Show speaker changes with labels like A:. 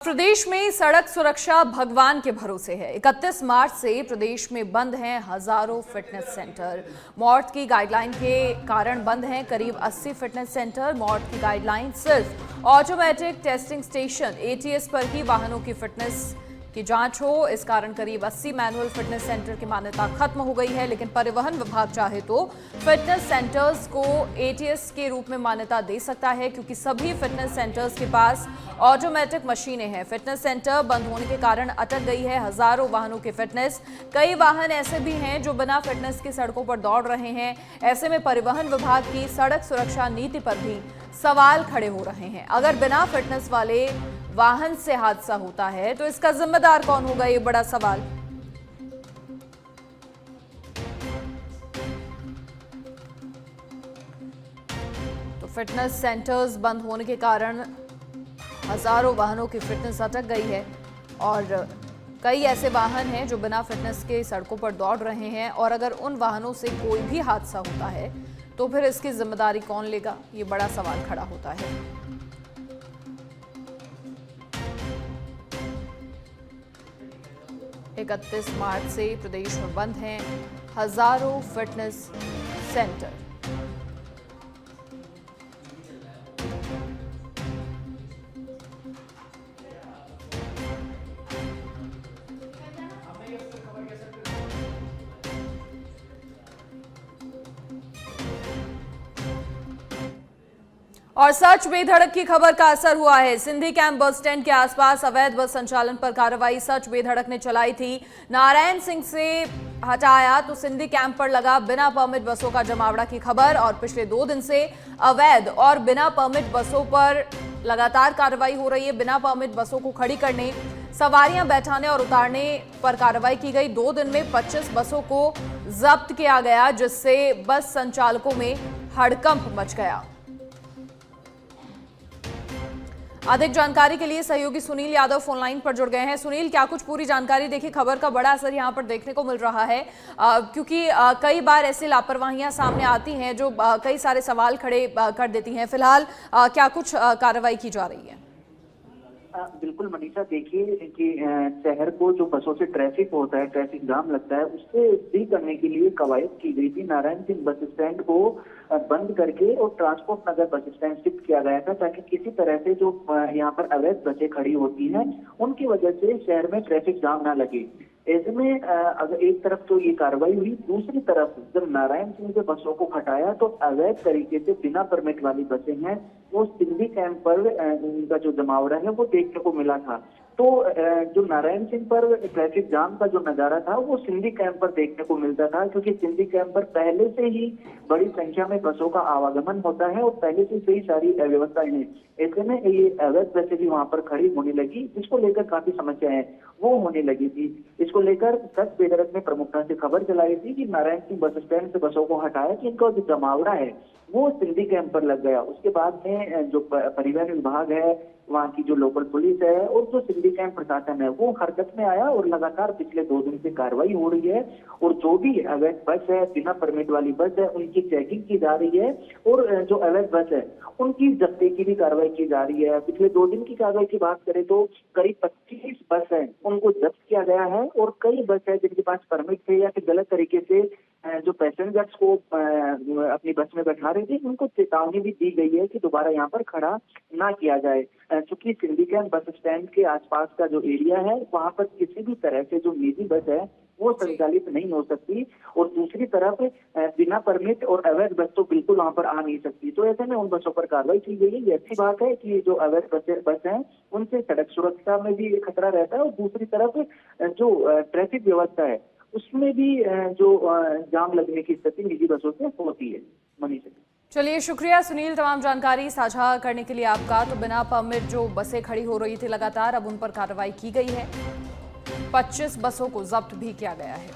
A: प्रदेश में सड़क सुरक्षा भगवान के भरोसे है। 31 मार्च से प्रदेश में बंद हैं हजारों फिटनेस सेंटर। मॉर्ट की गाइडलाइन के कारण बंद हैं करीब 80 फिटनेस सेंटर। मॉर्ट की गाइडलाइन सिर्फ ऑटोमेटिक टेस्टिंग स्टेशन एटीएस पर ही वाहनों की फिटनेस की जांच हो। इस कारण करीब 80 मैनुअल फिटनेस सेंटर की मान्यता खत्म हो गई है, लेकिन परिवहन विभाग चाहे तो फिटनेस सेंटर्स को एटीएस के रूप में मान्यता दे सकता है, क्योंकि सभी फिटनेस सेंटर्स के पास ऑटोमेटिक मशीनें हैं। फिटनेस सेंटर बंद होने के कारण अटक गई है हजारों वाहनों की फिटनेस। कई वाहन ऐसे भी हैं जो बिना फिटनेस की सड़कों पर दौड़ रहे हैं। ऐसे में परिवहन विभाग की सड़क सुरक्षा नीति पर भी सवाल खड़े हो रहे हैं। अगर बिना फिटनेस वाले वाहन से हादसा होता है तो इसका जिम्मेदार कौन होगा, ये बड़ा सवाल। तो फिटनेस सेंटर्स बंद होने के कारण हजारों वाहनों की फिटनेस अटक गई है और कई ऐसे वाहन हैं जो बिना फिटनेस के सड़कों पर दौड़ रहे हैं। और अगर उन वाहनों से कोई भी हादसा होता है तो फिर इसकी जिम्मेदारी कौन लेगा, ये बड़ा सवाल खड़ा होता है। 31 मार्च से प्रदेश में बंद हैं हजारों फिटनेस सेंटर। और सच बेधड़क की खबर का असर हुआ है। सिंधी कैंप बस स्टैंड के आसपास अवैध बस संचालन पर कार्रवाई सच बेधड़क ने चलाई थी। नारायण सिंह से हटाया तो सिंधी कैंप पर लगा बिना परमिट बसों का जमावड़ा की खबर। और पिछले 2 दिन से अवैध और बिना परमिट बसों पर लगातार कार्रवाई हो रही है। बिना परमिट बसों को खड़ी करने, सवारियां बैठाने और उतारने पर कार्रवाई की गई। 2 दिन में 25 बसों को जब्त किया गया, जिससे बस संचालकों में हड़कंप मच गया। अधिक जानकारी के लिए सहयोगी सुनील यादव फोनलाइन पर जुड़ गए हैं। सुनील, क्या कुछ पूरी जानकारी? देखिए, खबर का बड़ा असर यहां पर देखने को मिल रहा है, क्योंकि कई बार ऐसी लापरवाहियां सामने आती हैं जो कई सारे सवाल खड़े कर देती हैं। फिलहाल क्या कुछ कार्रवाई की जा रही है?
B: बिल्कुल मनीषा, देखिए कि शहर को जो बसों से ट्रैफिक होता है, ट्रैफिक जाम लगता है, उससे फ्री करने के लिए कवायद की गई थी। नारायण सिंह बस स्टैंड को बंद करके और ट्रांसपोर्ट नगर बस स्टैंड शिफ्ट किया गया था, ताकि किसी तरह से जो यहाँ पर अवैध बसें खड़ी होती हैं उनकी वजह से शहर में ट्रैफिक जाम ना लगे। ऐसे में अगर एक तरफ तो ये कार्रवाई हुई, दूसरी तरफ जब नारायण सिंह के बसों को हटाया तो अवैध तरीके से बिना परमिट वाली बसें हैं वो सिंधी कैंप पर उनका जो जमावड़ा है वो देखने को मिला था। तो जो नारायण सिंह पर ट्रैफिक जाम का जो नजारा था वो सिंधी कैंप पर देखने को मिलता था, क्योंकि सिंधी कैंप पर पहले से ही बड़ी संख्या में बसों का आवागमन होता है और पहले से कई सारी व्यवस्थाएं हैं। ऐसे में ये अवैध बसें भी वहां पर खड़ी होने लगी, जिसको लेकर काफी समस्याएं वो होने लगी थी। इसको लेकर सच बेधड़क ने प्रमुखता से खबर चलाई थी कि नारायण सिंह बस स्टैंड से बसों को हटाया कि इनका जो जमावड़ा है वो सिंधी कैंप पर लग गया। उसके बाद में जो परिवहन विभाग है, वहाँ की जो लोकल पुलिस है और जो सिंधी कैंप प्रशासन है वो हरकत में आया और लगातार पिछले 2 दिन से कार्रवाई हो रही है। और जो भी अवैध बस है, बिना परमिट वाली बस है, उनकी चेकिंग की जा रही है और जो अवैध बस है उनकी जब्ती की भी कार्रवाई की जा रही है। पिछले 2 दिन की कार्रवाई की बात करें तो करीब 25 बस है उनको जब्त किया गया है और कई बस है जिनके पास परमिट थे या फिर गलत तरीके से जो पैसेंजर्स को अपनी बस में बैठा रहे थे उनको चेतावनी भी दी गई है कि दोबारा यहाँ पर खड़ा ना किया जाए। चूंकि सिंधी कैंप बस स्टैंड के आसपास का जो एरिया है वहां पर किसी भी तरह से जो निजी बस है वो संचालित नहीं हो सकती और दूसरी तरफ बिना परमिट और अवैध बस तो बिल्कुल वहां पर आ नहीं सकती। तो ऐसे में उन बसों पर कार्रवाई की गई है। ये अच्छी बात है कि जो अवैध बस हैं उनसे सड़क सुरक्षा में भी खतरा रहता है और दूसरी तरफ जो ट्रैफिक व्यवस्था है उसमें भी जो जाम लगने की स्थिति निजी बसों से होती है। मनीषा,
A: चलिए, शुक्रिया सुनील तमाम जानकारी साझा करने के लिए आपका। तो बिना परमिट जो बसें खड़ी हो रही थी लगातार, अब उन पर कार्रवाई की गई है। 25 बसों को जब्त भी किया गया है।